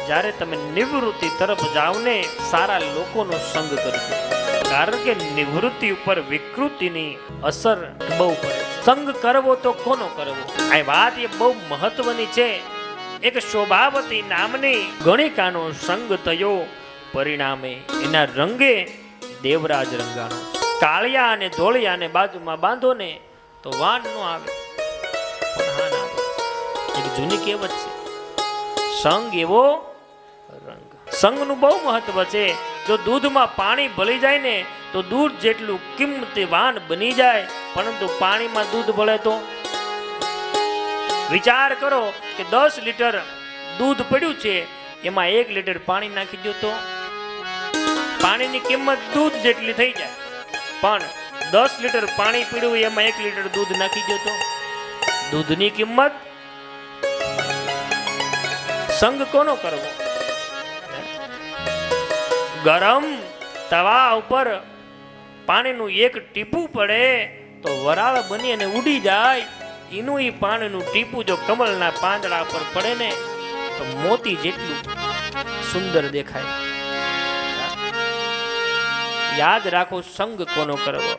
જ્યારે તમે નિવૃત્તિ તરફ જાઓ ને સારા લોકોનો સંગ કરજો, કારણ કે નિવૃત્તિ ઉપર વિકૃતિની અસર બહુ પડે. સંગ કરવો તો કોનો કરવો? આ વાત એ બહુ મહત્વની છે. એક શોભાવતી નામની ગણિકાનો સંગ થયો, પરિણામે એના રંગે દેવરાજ રંગાણો. કાળિયા અને ધોળિયાને બાજુમાં બાંધો ને તો વાન ન આવે, પણ હાન આવે. એક જૂની કહેવત છે, સંગ એવો રંગ. સંગનું બહુ મહત્વ છે. જો દૂધમાં પાણી ભળી જાય ને તો દૂધ જેટલું કિંમતી વાન બની જાય, પરંતુ પાણીમાં દૂધ ભળે તો વિચાર કરો કે 10 લીટર દૂધ પડ્યું છે, એમાં 1 લીટર પાણી નાખી દો તો પાણીની કિંમત દૂધ જેટલી થઈ જાય. પણ 10 લીટર પાણી પીડ્યું એમાં 1 લીટર દૂધ નાખી દો તો દૂધની કિંમત. સંગ કોનો કરવો? ગરમ તવા ઉપર પાણીનું એક ટીપું પડે તો વરાળ બની અને ઉડી જાય. એનું એ પાણીનું ટીપું જો કમળના પાંદડા પર પડે ને તો મોતી જેટલું સુંદર દેખાય. યાદ રાખો, સંગ કોનો કરવો?